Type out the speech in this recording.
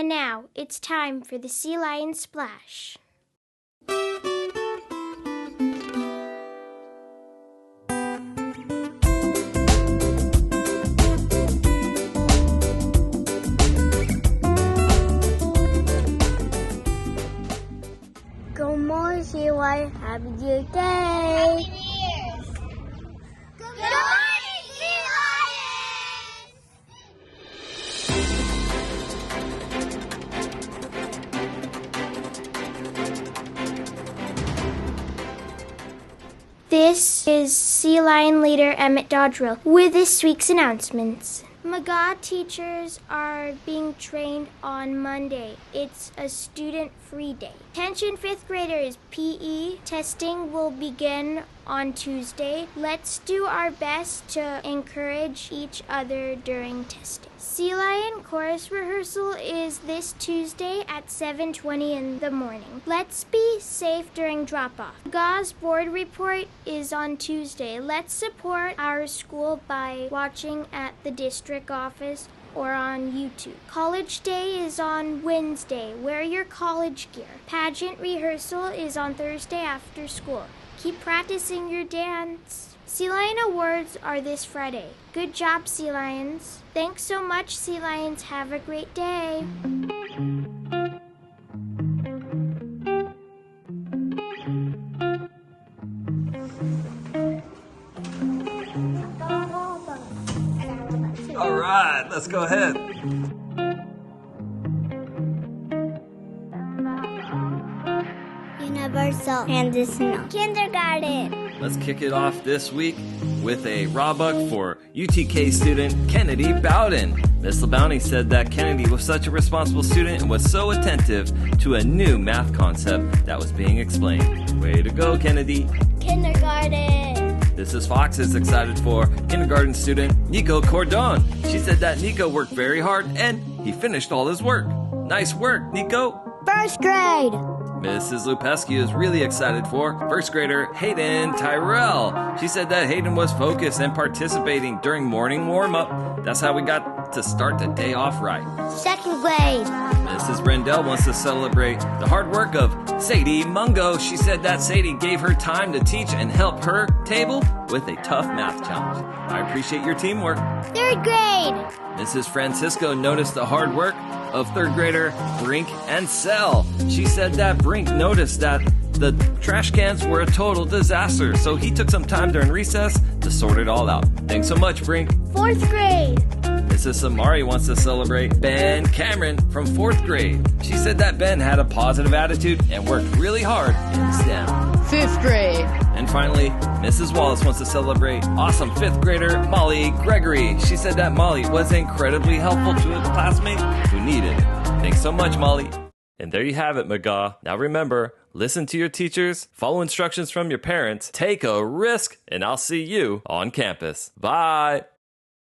And now, it's time for the Sea Lion Splash. Good morning, Sea Lion. Happy New Day. Happy New Year. Good morning, Sea Lions. This is Sea Lion leader Emmett Dodrill with this week's announcements. McGaw teachers are being trained on Monday. It's a student-free day. Attention 5th graders, PE testing will begin on Tuesday. Let's do our best to encourage each other during testing. Sea Lion chorus rehearsal is this Tuesday at 7:20 in the morning. Let's be safe during drop-off. McGaw's board report is on Tuesday. Let's support our school by watching at the district office or on YouTube. College Day is on Wednesday. Wear your college gear. Pageant rehearsal is on Thursday after school. Keep practicing your dance. Sea Lion Awards are this Friday. Good job, Sea Lions. Thanks so much, Sea Lions. Have a great day. All right, let's go ahead. Universal Transitional Kindergarten. Let's kick it off this week with a raw buck for UTK student Kennedy Bowden. Miss LeBounty said that Kennedy was such a responsible student and was so attentive to a new math concept that was being explained. Way to go, Kennedy. Kindergarten. This is Fox is excited for kindergarten student Nico Cordon. She said that Nico worked very hard and he finished all his work. Nice work, Nico. 1st grade. Mrs. Lupescu is really excited for 1st grader Hayden Tyrell. She said that Hayden was focused and participating during morning warm-up. That's how we got to start the day off right. 2nd grade. Mrs. Brendel wants to celebrate the hard work of Sadie Mungo. She said that Sadie gave her time to teach and help her table with a tough math challenge. I appreciate your teamwork. 3rd grade. Mrs. Francisco noticed the hard work of 3rd grader Brink and Sell. She said that Brink noticed that the trash cans were a total disaster, so he took some time during recess to sort it all out. Thanks so much, Brink. 4th grade. Mrs. Samari wants to celebrate Ben Cameron from 4th grade. She said that Ben had a positive attitude and worked really hard in STEM. 5th grade. And finally, Mrs. Wallace wants to celebrate awesome 5th grader Molly Gregory. She said that Molly was incredibly helpful to a classmate who needed it. Thanks so much, Molly. And there you have it, McGaw. Now remember, listen to your teachers, follow instructions from your parents, take a risk, and I'll see you on campus. Bye!